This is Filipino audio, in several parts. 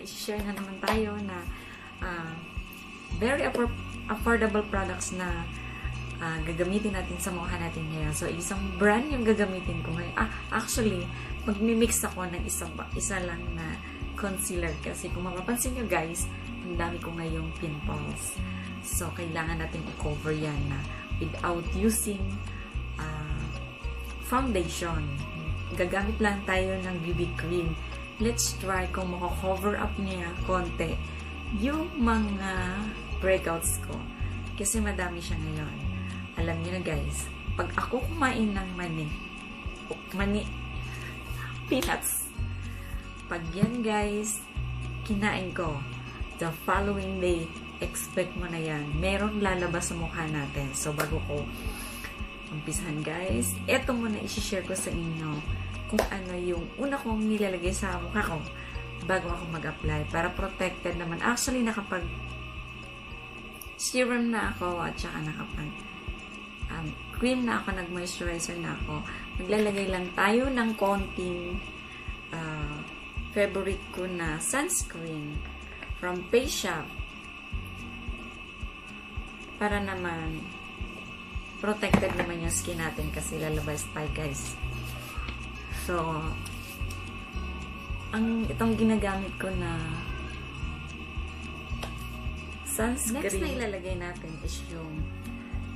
i-share na naman tayo na very affordable products na gagamitin natin sa mukha natin ngayon. So, isang brand yung gagamitin ko ngayon. Actually, magmi-mix ako ng isa lang na concealer kasi kung mapapansin nyo guys, ang dami ko ngayong pimples. So, kailangan natin i-cover yan na without using foundation. Gagamit lang tayo ng BB cream. Let's try kung mako-cover up niya konti yung mga breakouts ko. Kasi madami siya ngayon. Alam niyo na guys, pag ako kumain ng peanuts, pag yan guys, kinain ko, the following day, expect mo na yan. Meron lalabas sa mukha natin. So, bago ko umpisahan guys, eto muna i-share ko sa inyo kung ano yung una kong nilalagay sa mukha ko bago ako mag-apply para protected naman. Actually, nakapag serum na ako at saka nakapag cream na ako, nag-moisturizer na ako. Maglalagay lang tayo ng konting favorite ko na sunscreen from Face Shop para naman protected naman yung skin natin kasi lalabas tayo guys. So, itong ginagamit ko na sunscreen. Next na ilalagay natin is yung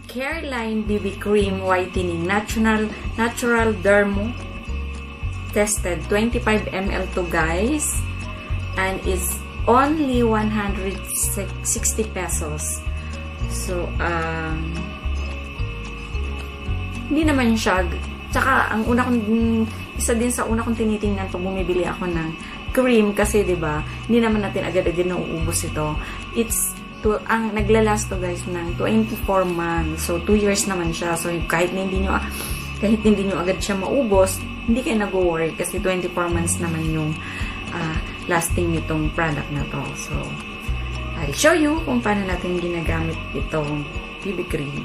Careline BB Cream Whitening Natural Dermo Tested 25 ml to guys, and it's only 160 pesos. So, hindi naman siya. Tsaka, isa din sa una kong tinitingnan pag bumibili ako ng cream kasi, 'di ba? Hindi naman natin agad-agad nauubos ito. Ang naglalast to guys ng 24 months. So, 2 years naman siya. So, kahit hindi nyo agad siya maubos, hindi kayo nag-worry kasi 24 months naman yung lasting nitong product na to. So, I'll show you kung paano natin ginagamit itong BB cream.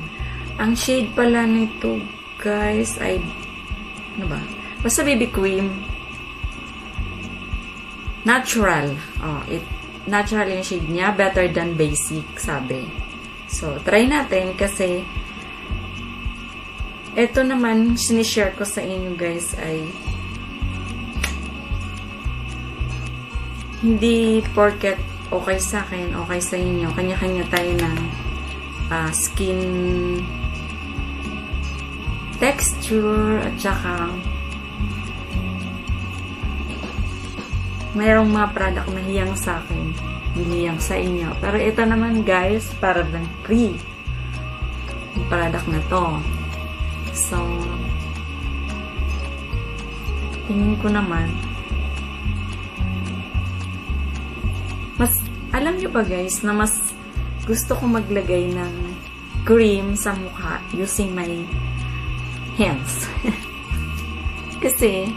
Ang shade pala nito, guys, ay ano ba? Basta BB cream. Natural. Natural yung shade niya. Better than basic, sabi. So, try natin kasi ito naman, sinishare ko sa inyo, guys, ay hindi porket okay sa akin, okay sa inyo. Kanya-kanya tayo ng skin texture at saka mayroong mga product na hiyang sa akin, hindi hiyang sa inyo. Pero ito naman guys, para lang free yung product na to. So, tingin ko naman alam nyo ba guys, na mas gusto ko maglagay ng cream sa mukha using my hands. Kasi,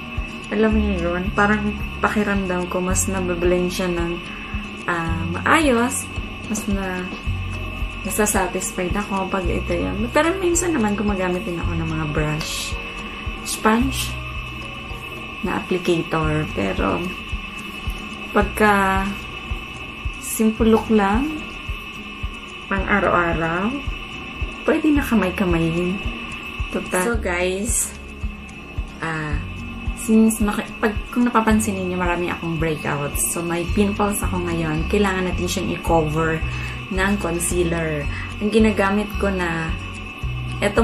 alam niyo yun, parang pakiramdam ko, mas nabablend siya ng maayos, mas nasasatisfied ako pag ito yan. Pero minsan naman gumagamit din ako ng mga brush, sponge, na applicator. Pero, pagka simple look lang, pang araw-araw, pwede na kamay-kamayin. So guys, kung napapansin niyo, marami akong breakouts. So may pimples ako ngayon, kailangan natin siyang i-cover ng concealer. Ang ginagamit ko na, eto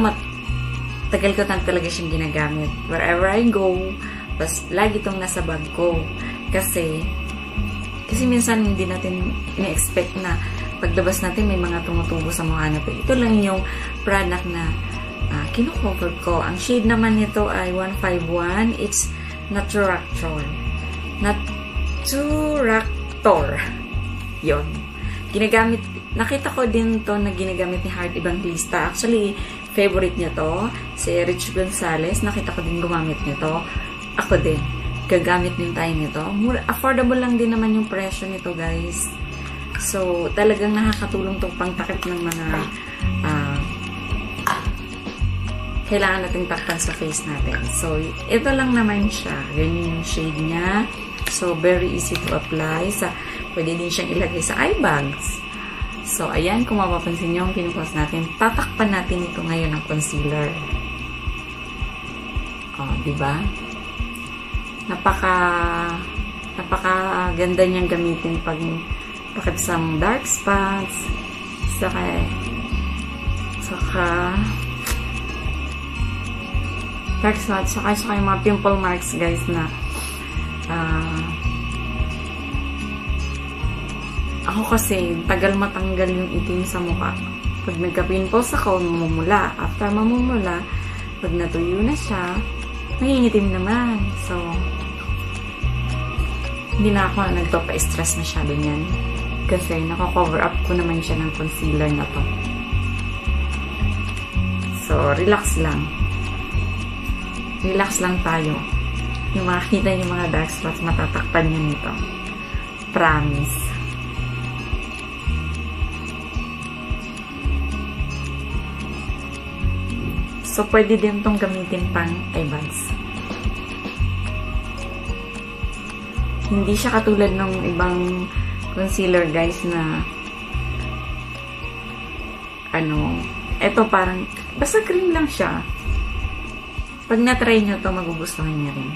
tagal ko talaga siyang ginagamit. Wherever I go, lagi itong nasa bag ko. Kasi minsan hindi natin ina-expect na paglabas natin may mga tumutubo sa mukha natin. Ito lang yung product na kino-cover ko. Ang shade naman nito ay 151. It's Naturactor. Yun. Nakita ko din to na ginagamit ni Heart Evangelista. Actually, favorite niya to. Si Rich Gonzalez. Nakita ko din gumamit nito. Ako din. Gagamit din tayo nito. Affordable lang din naman yung presyo nito, guys. So, talagang nakakatulong itong pangtakip ng mga kailangan nating takpan sa face natin. So, ito lang naman siya. Ganyan yung shade niya. So, very easy to apply. Pwede din siyang ilagay sa eye bags. So, ayan, kung mapapansin nyo, ang pinupost natin, tatakpan natin ito ngayon ng concealer. O, diba? Napaka ganda niyang gamitin pag some dark spots, saka dark spots, saka yung mga pimple marks, guys, na ako kasi tagal matanggal yung itim sa mukha. Pag nagka-pimples ako, mamumula. After mamumula, pag natuyo na siya, nangingitim naman. So, hindi na ako nagpapa-stress masyado niyan. Kasi naka-cover up ko naman siya ng concealer na to. So, relax lang. Relax lang tayo. Yung makikita yung mga dark spots, matatakpan nyo nito. Promise. So, pwede din itong gamitin pang eye bags. Hindi siya katulad ng ibang concealer, guys, na eto parang, basta cream lang siya. Pag na-try nyo to, magugustuhan nyo rin.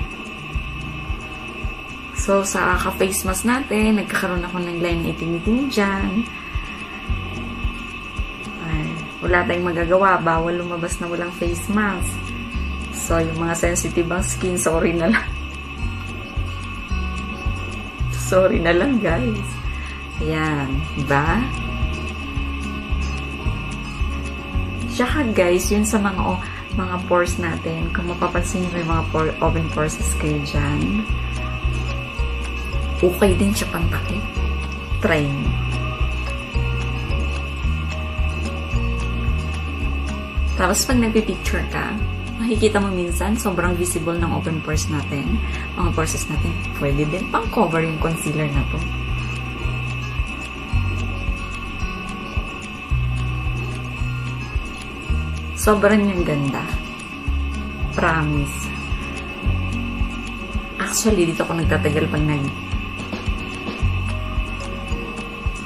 So, sa ka-face mask natin, nagkakaroon ako ng line na itim-itim dyan. Wala tayong magagawa, bawal lumabas na walang face mask. So, yung mga sensitive ang skin, sorry na lang. Sorry na lang, guys. Ayan, diba? Tsaka, guys, yun sa mga pores natin, kung mapapansin nyo yung mga open pores kayo dyan, okay din siya pantakip. Try nyo. Tapos, pag nagpipicture ka, makikita mo minsan, sobrang visible ng open pores natin. Mga pores natin, pwede din pang cover yung concealer na to. Sobrang yung ganda. Promise. Actually, dito ako nagtatagal pag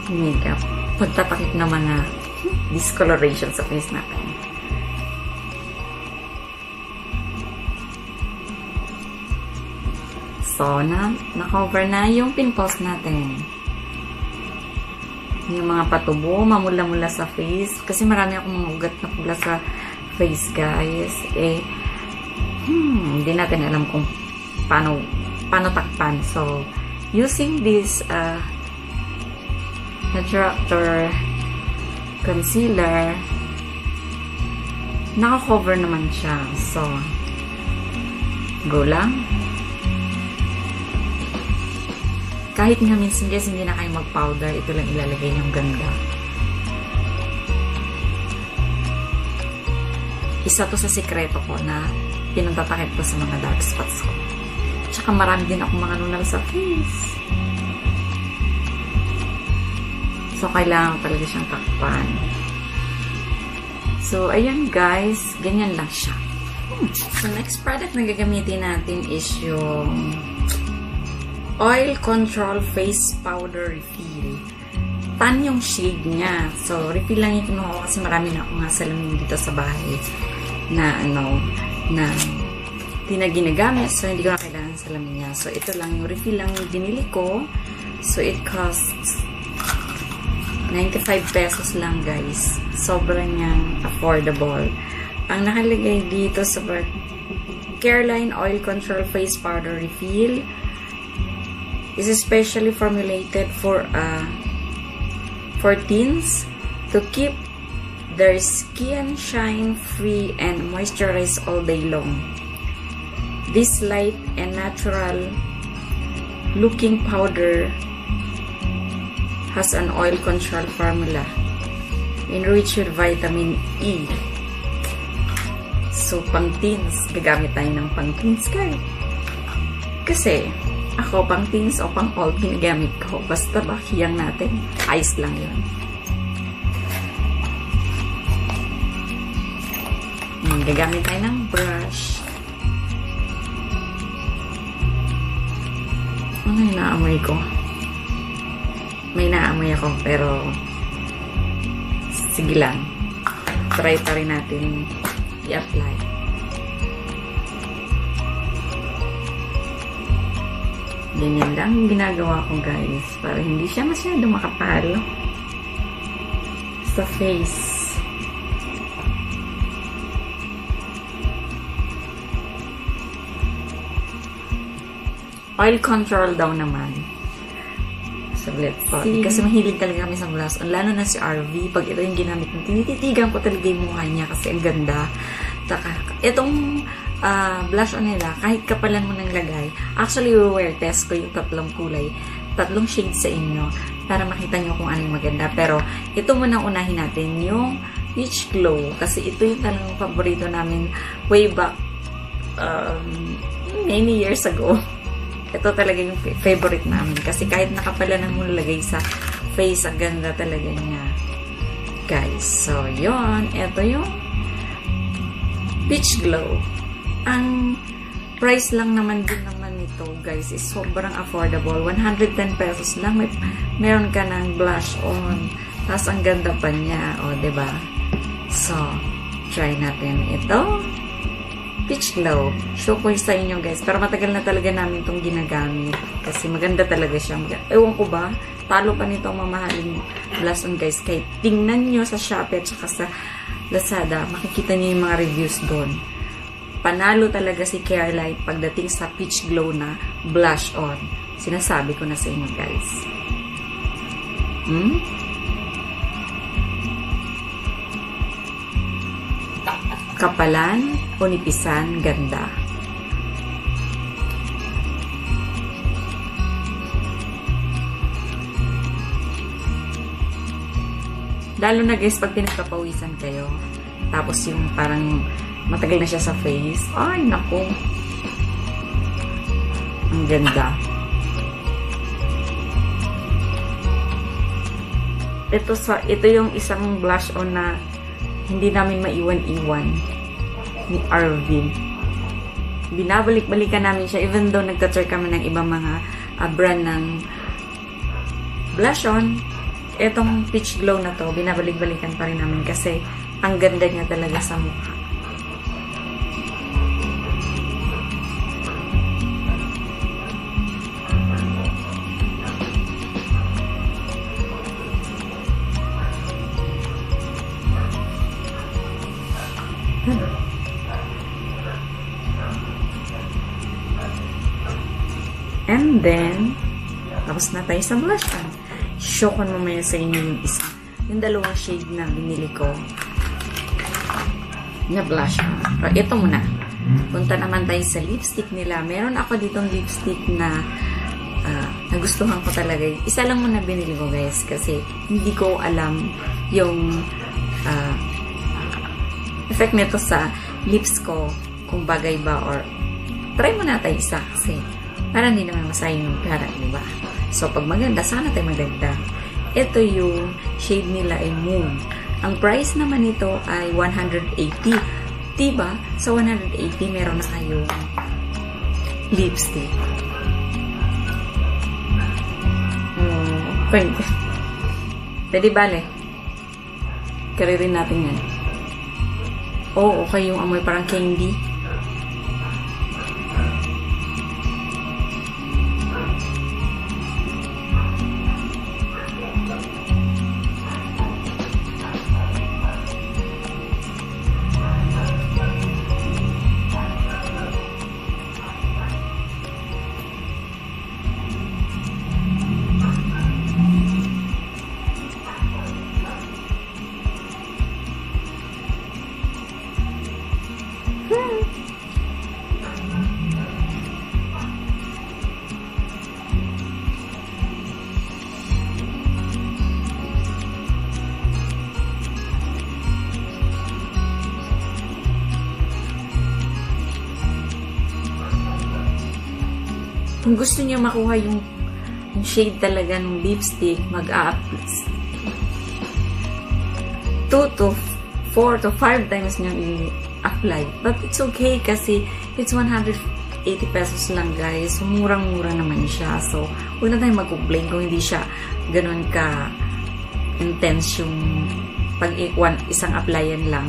makeup. Pagtatakip naman na discoloration sa face natin. So, na-cover na yung pimples natin. Yung mga patubo, mamula-mula sa face. Kasi marami akong mga ugat na pula sa face, guys. Hindi natin alam kung paano takpan. So, using this Natural concealer, naka-cover naman siya. So, go lang. Kahit nga minsan, guys, hindi na kayo mag-powder, ito lang ilalagay niyong ganda. Isa to sa sikreto ko na pinagtatakip ko sa mga dark spots ko. Tsaka marami din akong mga nunal sa face. So, kailangan talaga siyang takpan. So, ayan guys, ganyan lang siya. So, next product na gagamitin natin is yung Oil Control Face Powder Refill. Tan yung shade niya. So, refill lang yung kinuha ko kasi marami na akong salamin dito sa bahay na di na ginagamit. So, hindi ko na kailangan salamin niya. So, ito lang yung refill lang yung binili ko. So, it costs 95 pesos lang, guys. Sobrang niyang affordable. Ang nakalagay dito sa Careline Oil Control Face Powder Refill is especially formulated for teens to keep their skin shine free and moisturized all day long. This light and natural looking powder has an oil control formula enriched with vitamin E. So, pang teens, gagamit tayo ng pang teens guys. Kasi ako, pang teens o pang all, ginagamit ko. Basta ba, hiyang natin. Ayos lang yun. Gagamit tayo ng brush. Ano yung naamoy ko? may naamoy ako, pero sige lang. Try pa rin natin i-apply. Ganyan lang yung ginagawa ko, guys, para hindi siya masyado makapal sa face. Oil control daw naman. Saglit po. Kasi mahilig talaga kami sa blush on. Lalo na si RV. Pag ito yung ginamit mo, tinititigan ko talaga yung mukha niya kasi ang ganda. Taka, itong blush on nila, kahit kapalan mo ng lagay, actually, wear test ko yung tatlong kulay. Tatlong shades sa inyo para makita nyo kung ano yung maganda. Pero, ito muna unahin natin yung Peach Glow. Kasi ito yung talagang paborito namin way back many years ago. Ito talaga yung favorite namin. Kasi kahit nakapala na mo lagay sa face, ang ganda talaga niya. Guys, so yun. Ito yung Peach Glow. Ang price lang naman din naman nito, guys, is sobrang affordable. 110 pesos lang. Meron ka ng blush on. Tapos ang ganda pa niya. O, diba? So, try natin ito. Peach Glow. Show ko sa inyo, guys. Pero matagal na talaga namin itong ginagamit. Kasi maganda talaga siya. Ewan ko ba, talo pa nito ang mamahaling blush on, guys. Kahit tingnan nyo sa Shopee at saka sa Lazada, makikita nyo yung mga reviews doon. Panalo talaga si Carelight pagdating sa Peach Glow na blush on. Sinasabi ko na sa inyo, guys. Kapalan o nipisan, ganda. Lalo na, guys, pag pinagpapawisan kayo, tapos yung parang matagal na siya sa face, ay naku, ang ganda. Ito yung isang blush on na hindi namin maiwan-iwan ni RV. Binabalik-balikan namin siya even though nagta-try kami ng ibang mga brand ng blush on. Etong Peach Glow na to, binabalik-balikan pa rin namin kasi ang ganda niya talaga sa mukha. And then, tapos na tayo sa blush on. Show ko mamaya sa inyo yung isa. Yung dalawang shade na binili ko na blush on. Pero ito muna. Punta naman tayo sa lipstick nila. Meron ako ditong lipstick na nagustuhan ko talaga. Isa lang muna binili ko, guys. Kasi hindi ko alam yung effect nito sa lips ko. Kung bagay ba or try muna tayo isa kasi para hindi naman masayang yung pera, diba? So, pag maganda, sana tayo maganda. Ito yung shade nila ay Moon. Ang price naman nito ay 180. Diba? Sa 180, meron na kayong lipstick. Pwede bale. Karirin natin yan. Oh, okay yung amoy parang candy. Kung gusto niyo makuha yung shade talaga ng lipstick, mag-a-apply 2 to 4 to 5 times niyo i-apply. But it's okay kasi it's 180 80 pesos lang guys. Murang-mura naman siya. So, huwag na tayong mag-complain kung hindi siya ganun ka intense yung pag isang applyan lang.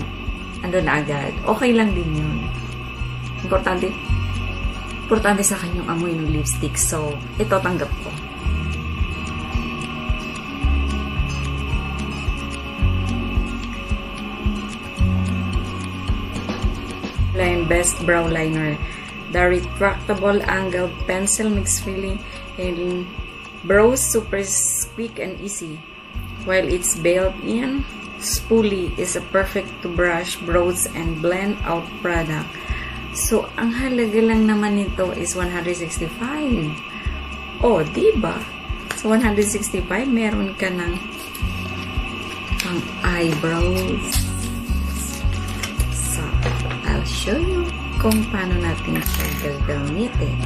Ando na agad. Okay lang din yun. Importante sa akin yung amoy ng lipstick. So, ito tanggap ko. Best brow liner. The retractable angled pencil makes filling and brows super quick and easy. While it's built-in, spoolie is a perfect to brush brows and blend out product. So, ang halaga lang naman nito is 165. Oh, diba? So, 165, meron ka ng pang eyebrows. I'll show you kung paano natin siya gagamitin.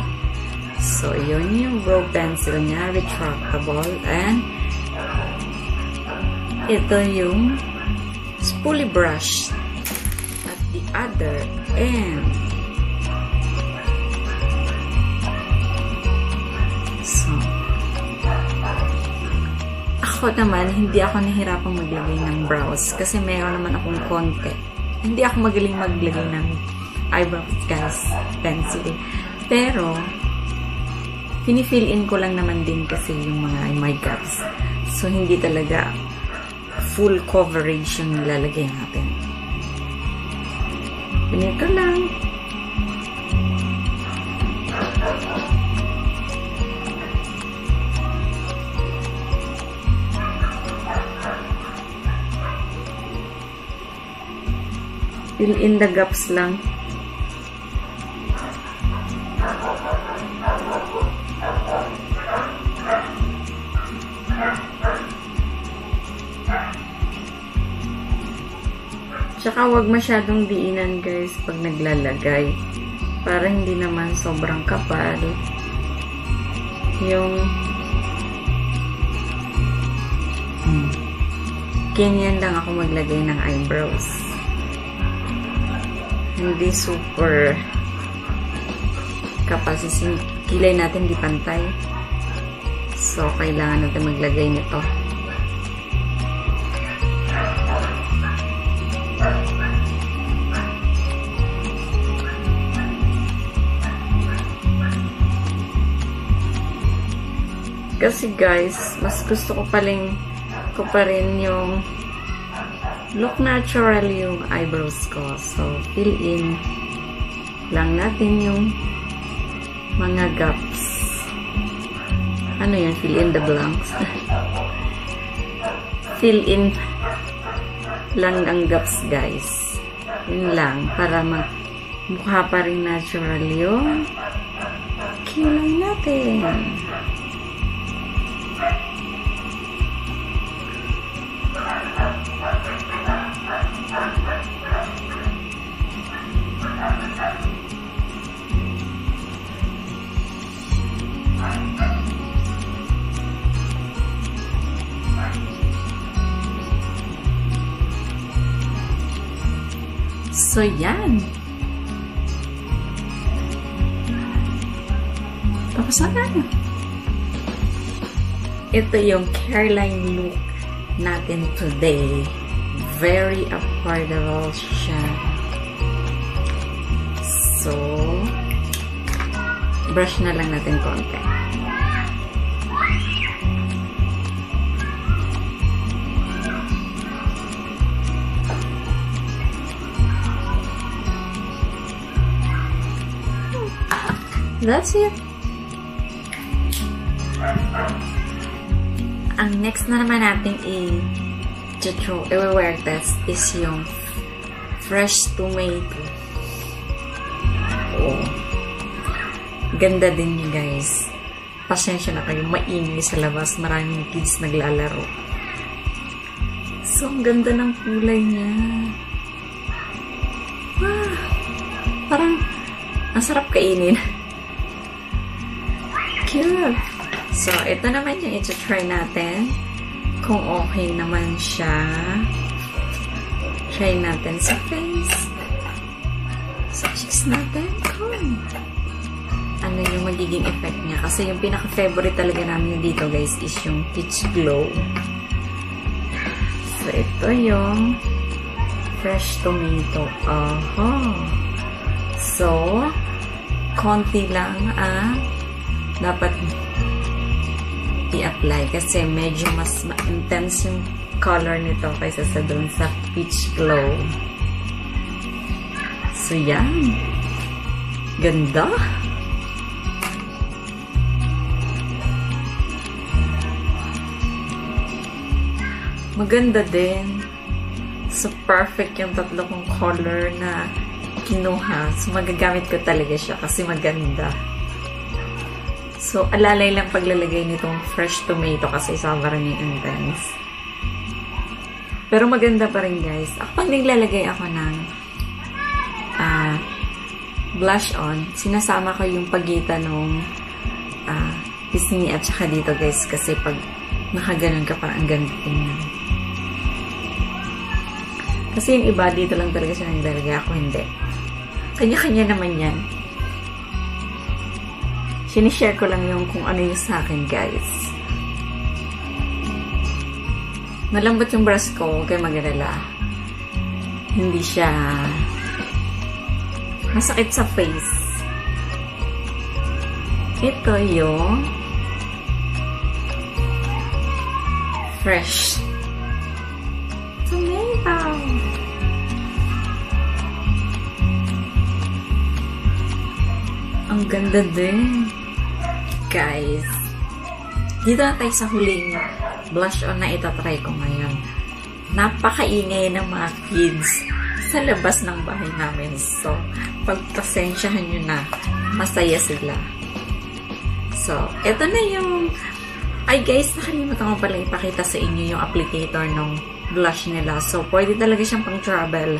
So, yun yung brow pencil niya, retractable, and ito yung spoolie brush at the other end. So, ako naman, hindi ako nahirapang maglagay ng brows kasi meron naman akong konti. Hindi ako magaling maglagay ng eyebrow pencil. Pero, fini-fill in ko lang naman din kasi yung mga my gaps. So, hindi talaga full coverage yung nilalagay natin. Ganito lang. Fill in the gaps lang. Tsaka wag masyadong diinan guys pag naglalagay. Para hindi naman sobrang kapal. Yung ganyan lang ako maglagay ng eyebrows. Hindi super kapal. Kilay natin di pantay. So, kailangan natin maglagay nito. Kasi guys, mas gusto ko pa rin yung look natural yung eyebrows ko. So, fill in lang natin yung mga gaps. Ano yun? Fill in the blanks. Fill in lang ang gaps, guys. Yun lang. Para mukha pa rin natural yung kilay natin. So, yan. Tapos na. Ito yung Careline look natin today. Very affordable siya. So, brush na lang natin konti. That's it. Ang next na naman natin i-wear test is yung fresh tomato. Oh. Ganda din niya, guys. Pasensya na kayo, maingay sa labas. Maraming kids naglalaro. So, ang ganda ng kulay niya. Ah, parang ang sarap kainin. Cute. So, ito naman yung ito-try natin. Kung okay naman siya. Try natin sa face. Sa cheeks natin. Come. ano yung magiging effect niya. Kasi yung pinaka-favorite talaga namin dito guys is yung Peach Glow. So, ito yung fresh tomato. So, konti lang dapat i-apply kasi medyo mas intense yung color nito kaysa sa doon sa Peach Glow. So, yan. Ganda. Maganda din. So, perfect yung tatlo kong color na kinuha. So, magagamit ko talaga siya kasi maganda. So, alalay lang paglalagay nitong fresh tomato kasi sobrang intense. Pero maganda pa rin guys. Pag naglalagay ako ng blush on, sinasama ko yung pagitan ng pisngi at saka dito guys kasi pag nakaganon ka parang ang ganda tingnan. Kasi yung iba dito lang talaga siya naglalagay, ako hindi. Kanya-kanya naman yan. Sinishare ko lang yung kung ano yung sa akin guys. Malambot yung brush ko, huwag kayo mag-alala. Hindi siya masakit sa face. Ito yung fresh tomato. Ang ganda din. Guys, dito na tayo sa huling blush on na itatry ko ngayon. Napakaingay ng mga kids sa labas ng bahay namin. So, pagpasensyahan nyo na, masaya sila. So, eto na yung... Ay guys, nakalimutan ko pala ipakita sa inyo yung applicator ng blush nila. So, pwede talaga siyang pang travel.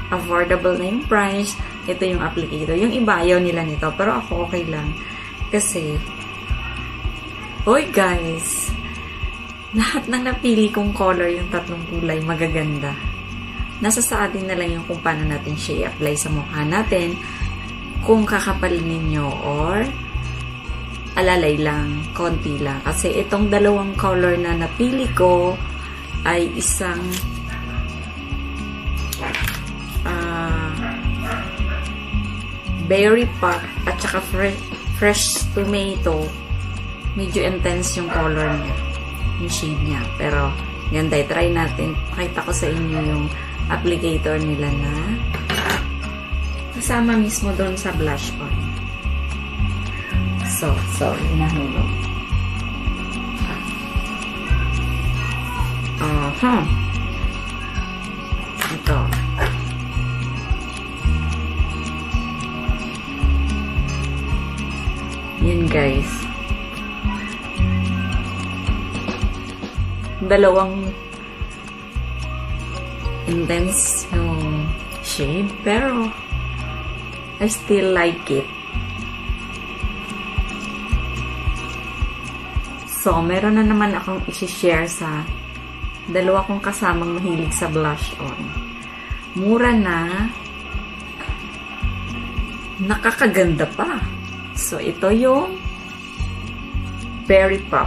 Affordable na yung price. Ito yung applicator. Yung iba, ayaw nila nito. Pero ako okay lang. Kasi, hoy guys, lahat ng napili kong color, yung tatlong kulay, magaganda. Nasa sa atin na lang yung kung paano natin siya i-apply sa mukha natin. Kung kakapalin ninyo or alalay lang, konti lang. Kasi itong dalawang color na napili ko ay isang berry pop at saka fresh tomato. Medyo intense yung color niya, yung shade niya. Pero ganda, try natin. Pakita ko sa inyo yung applicator nila na kasama mismo doon sa blush on. So, inahulog. Ito. Yan guys. Dalawang intense yung shade, pero I still like it. So, meron na naman akong i-share sa dalawa kong kasamang mahilig sa blush on. Mura na, nakakaganda pa. So, ito yung Berry Pop.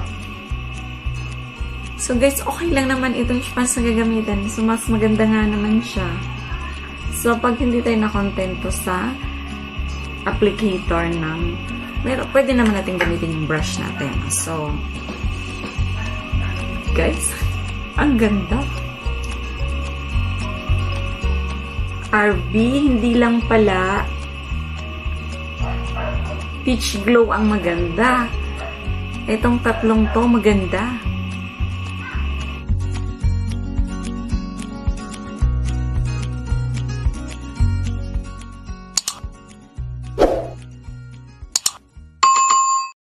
So, guys, okay lang naman itong spons na gagamitin. So, mas maganda nga naman siya. So, pag hindi tayo nakontento sa applicator ng... pwede naman natin gamitin yung brush natin. So, guys, ang ganda. RB, hindi lang pala Peach Glow ang maganda. Itong tatlong to maganda.